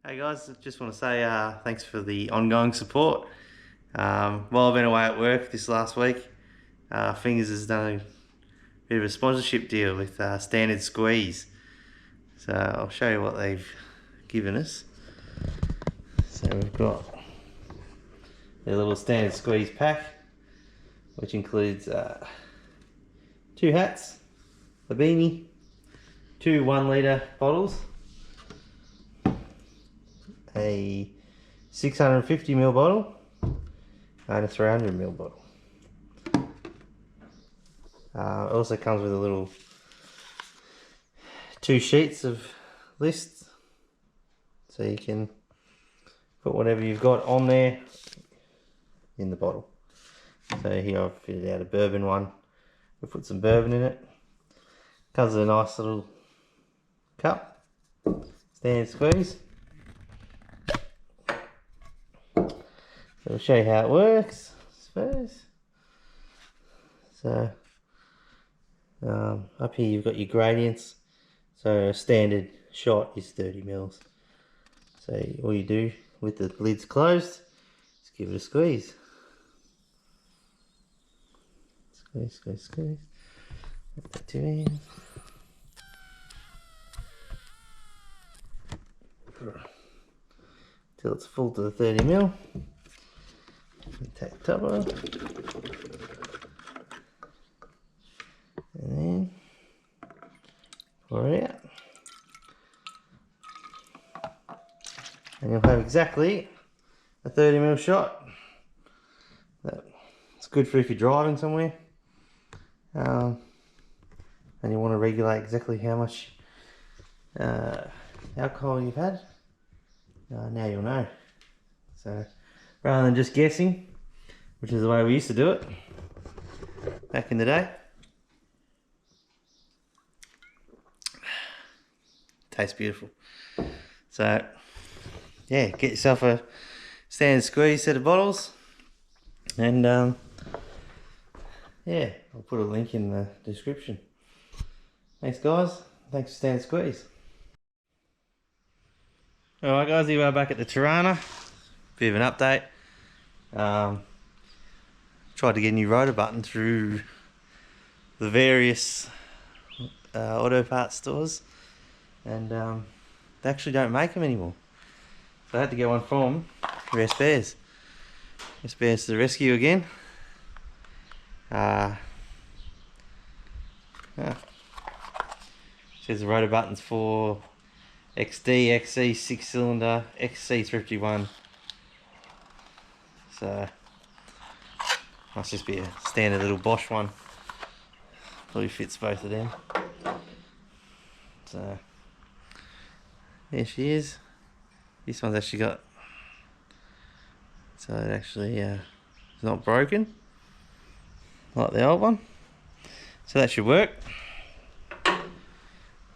Hey guys, just want to say thanks for the ongoing support. While I've been away at work this last week, Fingers has done a bit of a sponsorship deal with Standard Squeeze. So I'll show you what they've given us. So we've got their little Standard Squeeze pack, which includes 2 hats, a beanie, 2 1-litre bottles, a 650ml bottle and a 300ml bottle. It also comes with a little 2 sheets of lists, so you can put whatever you've got on there in the bottle. So here I've fitted out a bourbon one. We'll put some bourbon in it. Comes with a nice little cup, Standard Squeeze. So I'll show you how it works, I suppose. So up here you've got your gradients. So a standard shot is 30 mils. So all you do with the lids closed is give it a squeeze. Squeeze, squeeze, squeeze. Put that 2 in. Till it's full to the 30ml. Take the top off. And then pour it out. And you'll have exactly a 30ml shot. It's good for if you're driving somewhere. And you want to regulate exactly how much alcohol you've had. Now you'll know. So rather than just guessing, which is the way we used to do it back in the day. Tastes beautiful. So yeah, get yourself a Standard Squeeze set of bottles, and yeah, I'll put a link in the description. Thanks guys, thanks for Standard Squeeze. Alright guys, here we are back at the Tirana. Bit of an update. Tried to get a new rotor button through the various auto parts stores, and they actually don't make them anymore. So I had to get one from Rare Spares. Rare Spares to the rescue again. Says the rotor buttons for XD, XC 6-cylinder, XC 351. So must just be a standard little Bosch one. Probably fits both of them. So there she is. This one's actually got, so it actually is not broken like the old one. So that should work. Oh,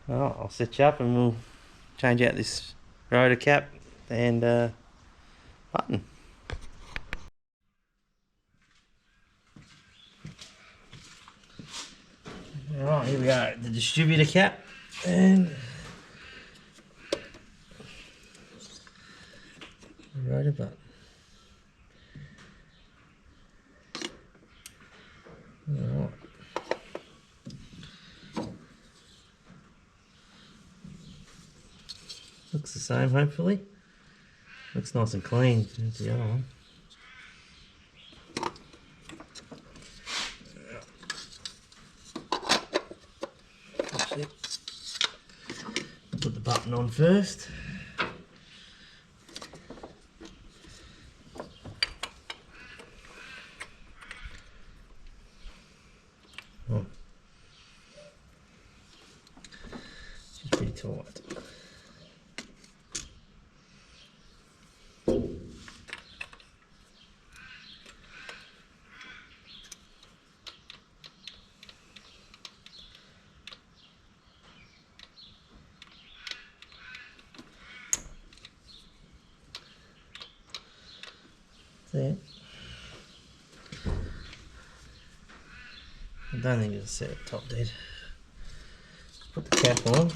I'll set you up and we'll change out this rotor cap and button. Alright, here we go, the distributor cap and the rotor button. Alright. Looks the same, hopefully. Looks nice and clean as the other one. Actually, I'll put the button on first. Oh. She's pretty tight. There. I don't think it's set up top dead. Put the cap on.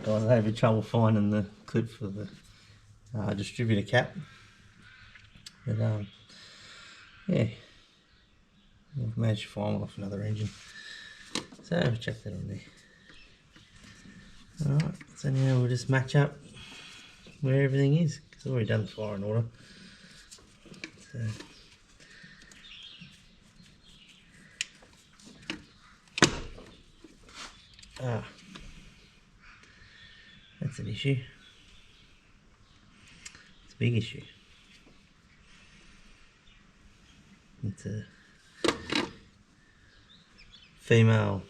Guys, I had trouble finding the clip for the distributor cap, but yeah, I've managed to find one off another engine, so I'll check that on there. Alright, so now we'll just match up where everything is, because I've already done the firing order. So that's an issue. It's a big issue. It's a female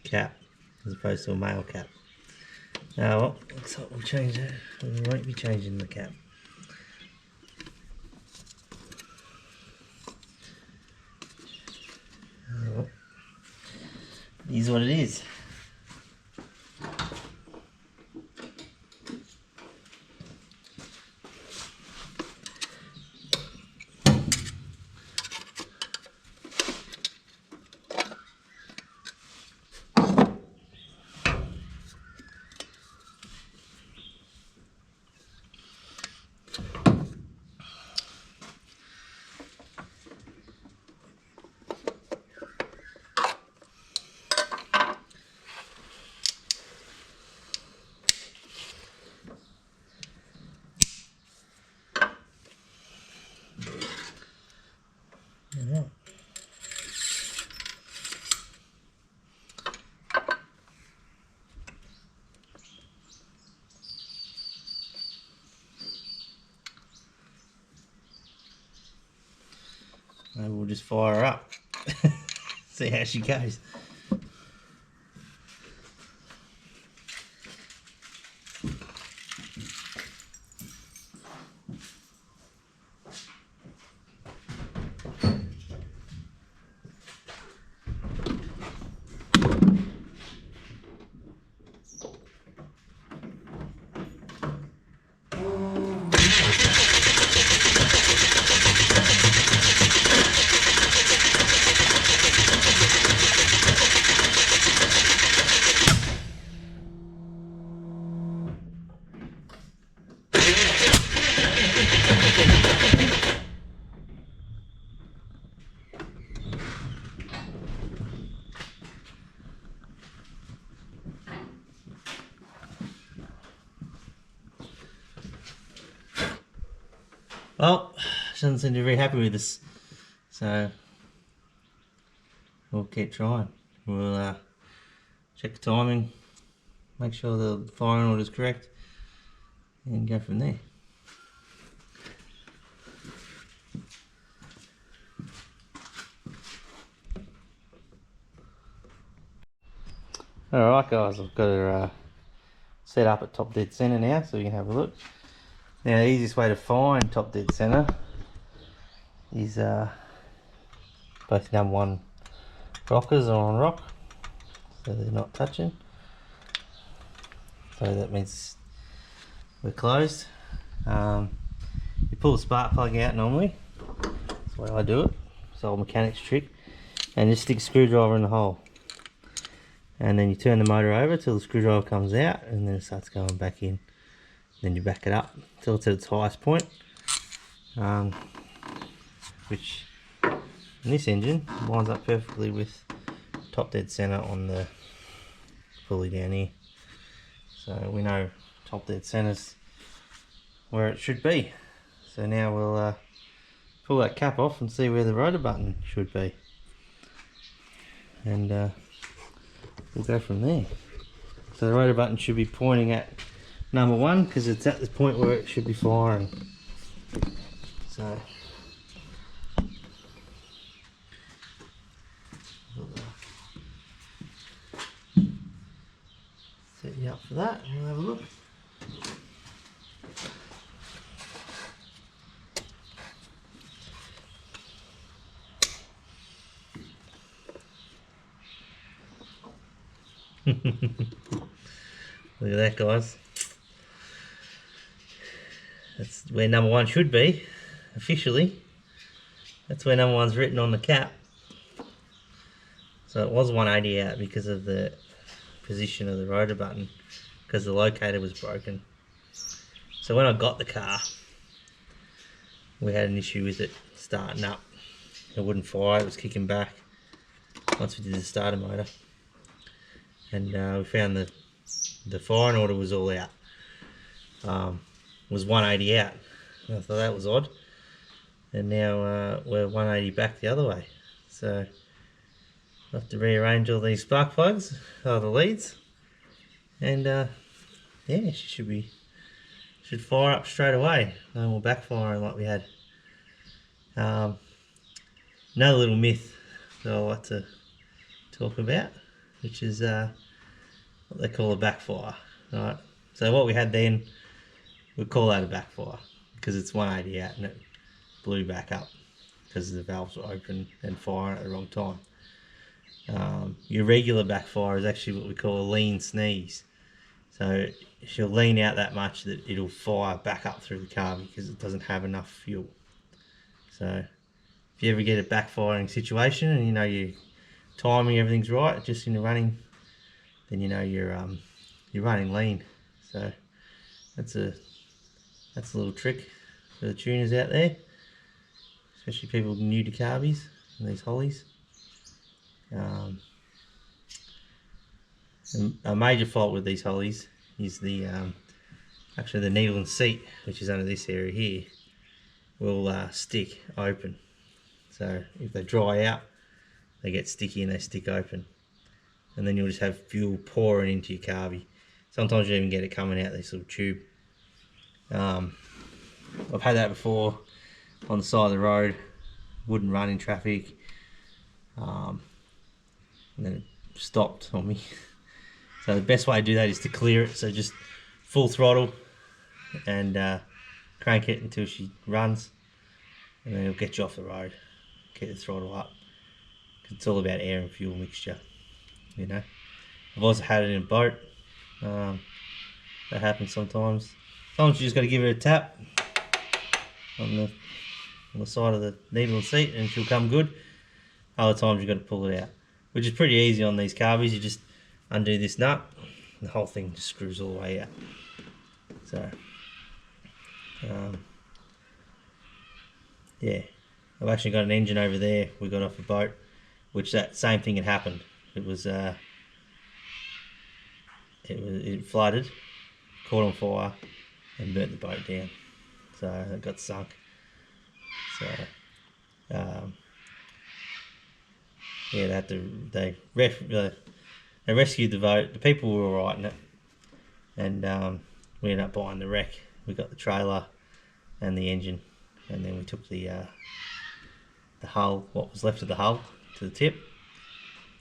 cap as opposed to a male cap. Now, well, looks like we'll change that. We won't be changing the cap. Well, it is what it is. Maybe we'll just fire her up, see how she goes. Well, she doesn't seem to be very happy with us, so we'll keep trying. We'll check the timing, make sure the firing order is correct, and go from there. Alright guys, I've got her set up at top dead centre now, so you can have a look. Now the easiest way to find top dead centre is both number one rockers are on rock, so they're not touching. So that means we're closed. You pull the spark plug out normally, that's the way I do it, it's an old mechanic's trick, and just stick a screwdriver in the hole. And then you turn the motor over till the screwdriver comes out, and then it starts going back in. Then you back it up till it's at its highest point, which in this engine lines up perfectly with top dead centre on the pulley down here. So we know top dead centre's where it should be. So now we'll pull that cap off and see where the rotor button should be, and we'll go from there. So the rotor button should be pointing at number one because it's at the point where it should be firing. So set you up for that and we'll have a look. Look at that, guys. That's where number one should be, officially. That's where number one's written on the cap. So it was 180 out because of the position of the rotor button because the locator was broken. So when I got the car, we had an issue with it starting up. It wouldn't fire, it was kicking back once we did the starter motor. And we found that the firing order was all out. Was 180 out. And I thought that was odd. And now we're 180 back the other way. So I have to rearrange all these spark plugs, the leads. And yeah, she should fire up straight away. No more backfiring like we had. Another little myth that I like to talk about, which is what they call a backfire. Right. So what we had then, we call that a backfire because it's 180 out and it blew back up because the valves were open and firing at the wrong time. Your regular backfire is actually what we call a lean sneeze. So she'll lean out that much that it'll fire back up through the car because it doesn't have enough fuel. So if you ever get a backfiring situation and you know your timing, everything's right, just in the running, then you know you're running lean. So that's a little trick for the tuners out there, especially people new to carbies and these hollies. A major fault with these hollies is actually the needle and seat, which is under this area here, will stick open. So if they dry out, they get sticky and they stick open, and then you'll just have fuel pouring into your carby. Sometimes you even get it coming out this little tube. I've had that before on the side of the road, wouldn't run in traffic, and then it stopped on me. So the best way to do that is to clear it. So just full throttle and crank it until she runs, and then it'll get you off the road. Keep the throttle up. It's all about air and fuel mixture, you know. I've also had it in a boat. That happens sometimes. Sometimes you just got to give it a tap on the side of the needle and seat and she'll come good. Other times you've got to pull it out, which is pretty easy on these carbies. You just undo this nut and the whole thing just screws all the way out. So yeah, I've actually got an engine over there we got off a boat, which that same thing had happened. It was it flooded, caught on fire and burnt the boat down, so it got sunk. So yeah, they rescued the boat. The people were alright in it, and we ended up buying the wreck. We got the trailer and the engine, and then we took the hull, what was left of the hull, to the tip,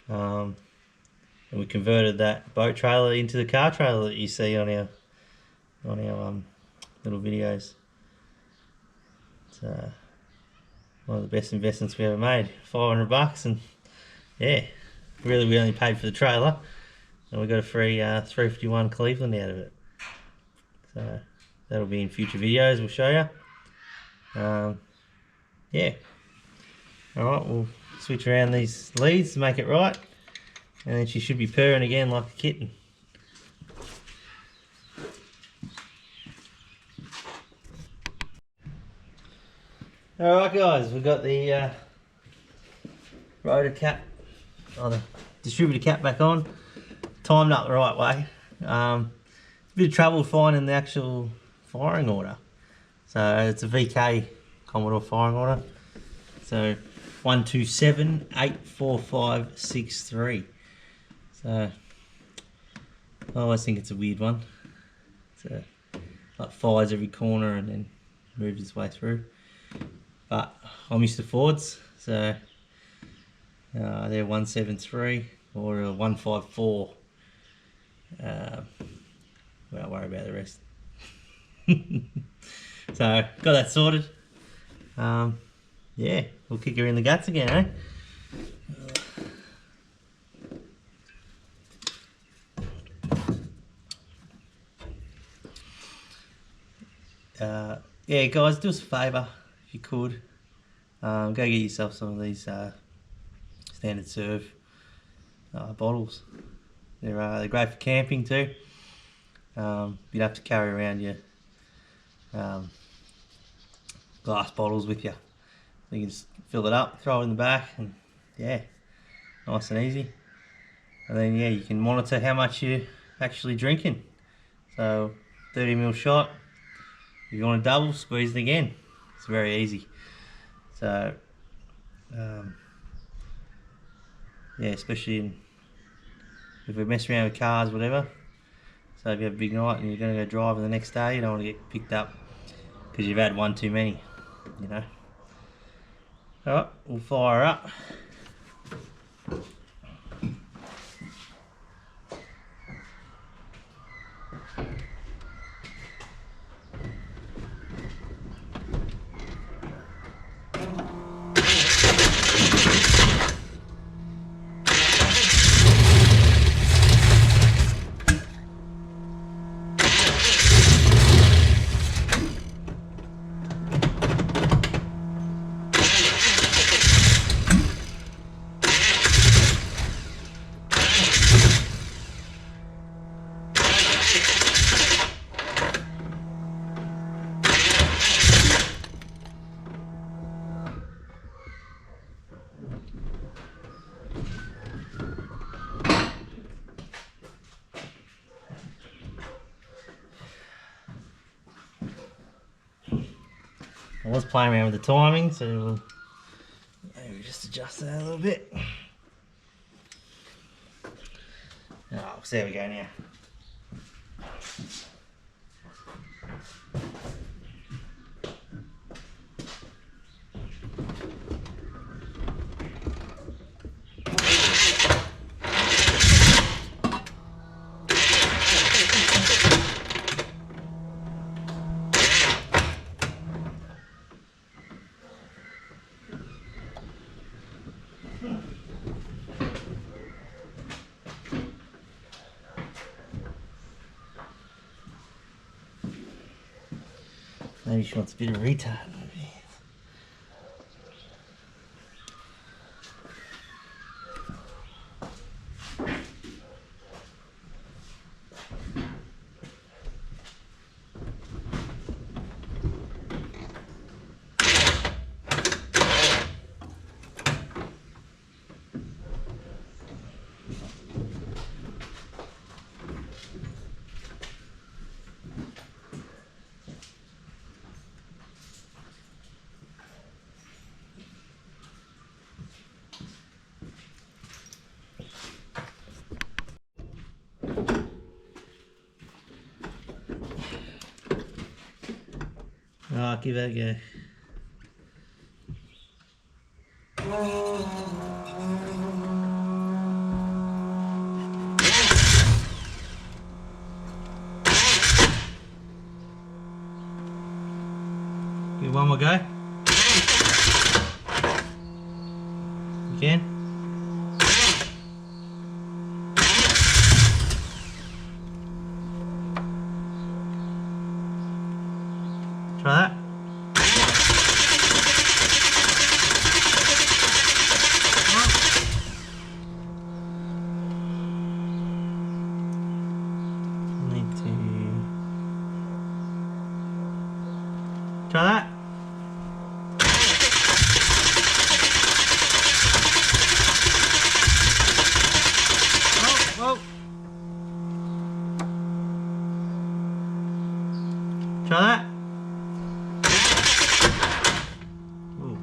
and we converted that boat trailer into the car trailer that you see on our little videos. It's one of the best investments we ever made. $500, and yeah, really we only paid for the trailer, and we got a free 351 Cleveland out of it. So that'll be in future videos. We'll show you. Yeah. All right, we'll switch around these leads to make it right, and then she should be purring again like a kitten. Alright guys, we've got the rotor cap, the distributor cap back on, timed up the right way. A bit of trouble finding the actual firing order. So it's a VK Commodore firing order. So 127-84563. So I always think it's a weird one. It's like fires every corner and then moves its way through. But I'm used to Fords, so they're 173 or a 154. Won't worry about the rest. So got that sorted. Yeah, we'll kick her in the guts again, eh? Yeah, guys, do us a favour if you could. Go get yourself some of these standard serve bottles. They're great for camping too. You'd have to carry around your glass bottles with you. You can just fill it up, throw it in the back, and yeah, nice and easy. And then yeah, you can monitor how much you're actually drinking. So 30ml shot. If you want a double, squeeze it again. It's very easy. So yeah, especially if we're messing around with cars, whatever. So if you have a big night and you're going to go driving the next day, you don't want to get picked up because you've had one too many, you know. Alright, we'll fire up. I was playing around with the timing, so we'll maybe just adjust that a little bit. Oh, so there we go now. Maybe she wants a bit of retard. Oh, give that a go. Give one more go. You can. Try that. Need to try that. Whoa. Try that. Ooh.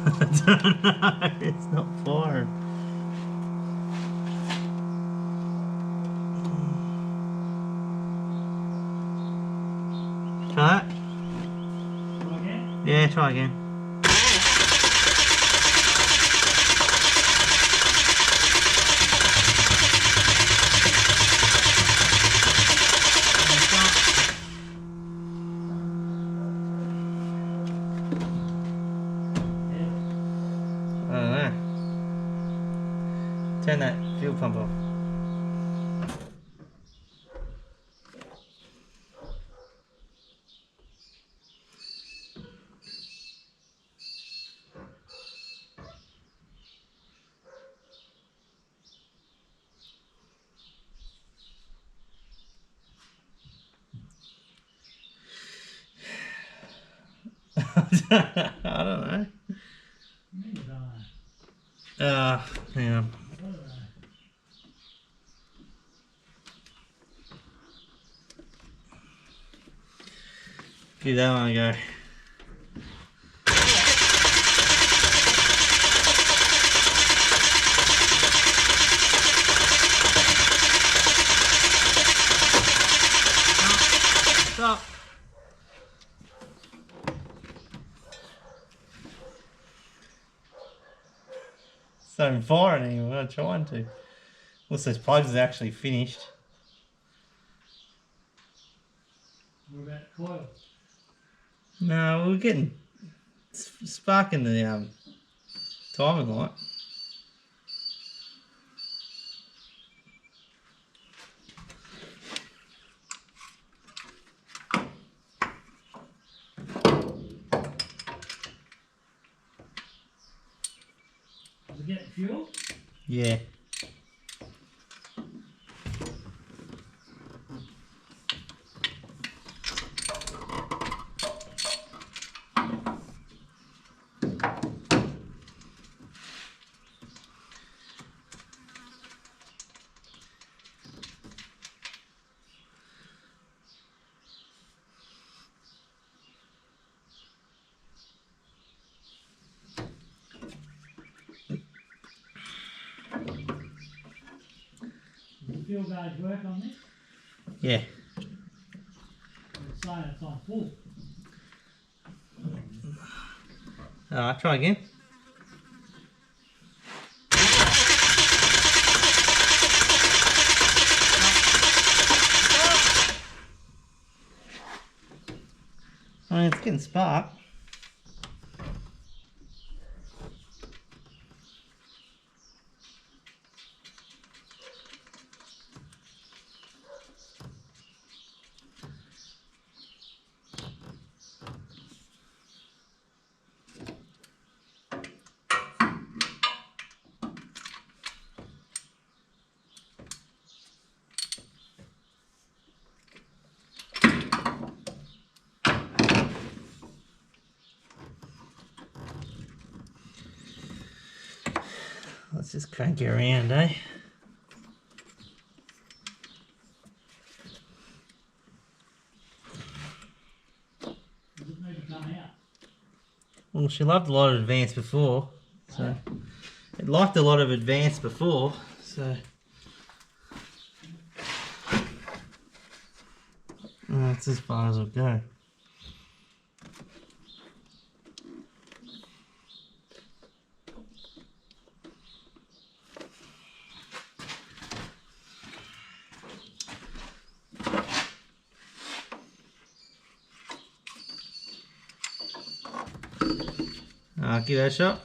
I don't know, it's not firing. Try that? Try again? Yeah, try again. Turn that fuel pump off. I don't know. Hang on. Give that one a go. Stop. It's not firing anymore. We're not trying to. Once those plugs are actually finished. What about the coil? No, we're getting sparking the timing light. Is it getting fuel? Yeah. Does the fuel gauge work on this? Yeah. It's saying it's on full. Alright, try again. I mean, it's getting spark. Let's just crank it around, eh? Does it need to come out? Well, she loved a lot of advance before, so it liked a lot of advance before, so that's as far as it'll go. Give that a shot.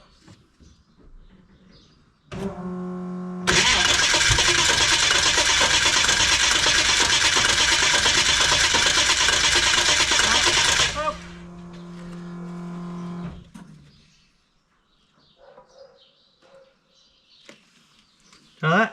Try that.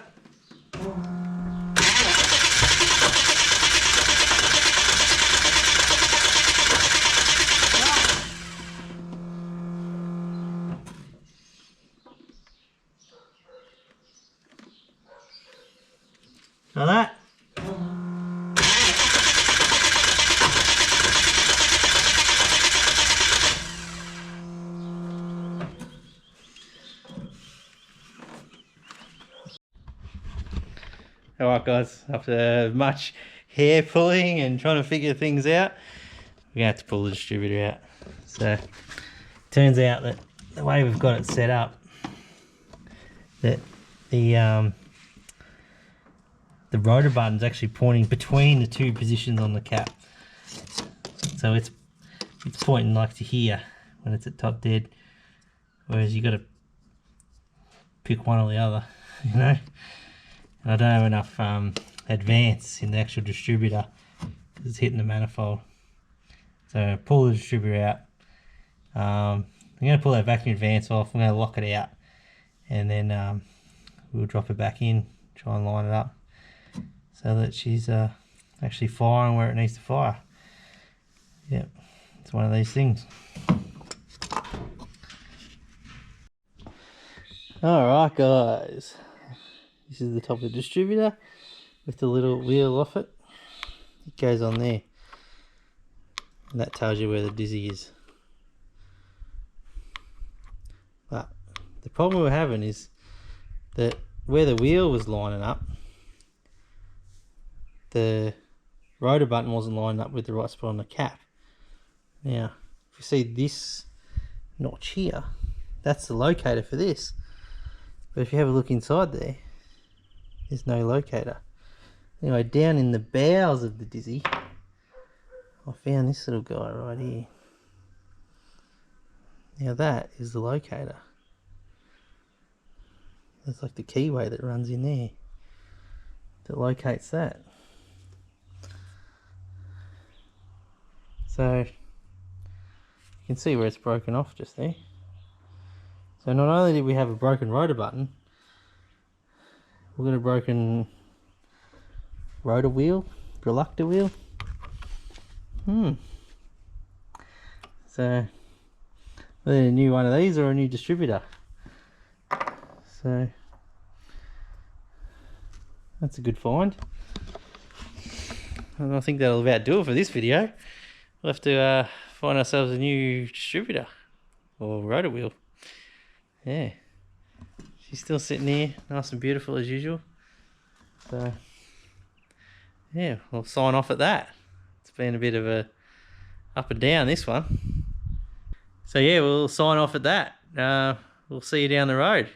Try that. Alright guys, after much hair pulling and trying to figure things out, we're going to have to pull the distributor out. So, turns out that the way we've got it set up, that the rotor button's actually pointing between the two positions on the cap. So it's pointing like to here when it's at top dead, whereas you got to pick one or the other. you know. And I don't have enough advance in the actual distributor. It's hitting the manifold. So pull the distributor out. I'm going to pull that vacuum advance off. I'm going to lock it out, and then we'll drop it back in, try and line it up so that she's actually firing where it needs to fire. Yep, it's one of these things. Alright guys, this is the top of the distributor with the little wheel off it. It goes on there, and that tells you where the dizzy is. But the problem we're having is that where the wheel was lining up, the rotor button wasn't lining up with the right spot on the cap. Now, if you see this notch here, that's the locator for this. But if you have a look inside there, there's no locator. Anyway, down in the bowels of the dizzy, I found this little guy right here. Now that is the locator. That's like the keyway that runs in there that locates that. So you can see where it's broken off just there. So not only did we have a broken rotor button, we've got a broken rotor wheel, reluctor wheel. So whether a new one of these or a new distributor. So that's a good find. And I think that'll about do it for this video. We'll have to find ourselves a new distributor or rotor wheel. Yeah, she's still sitting here nice and beautiful as usual. So yeah, we'll sign off at that. It's been a bit of a up and down, this one. So yeah, we'll sign off at that. We'll see you down the road.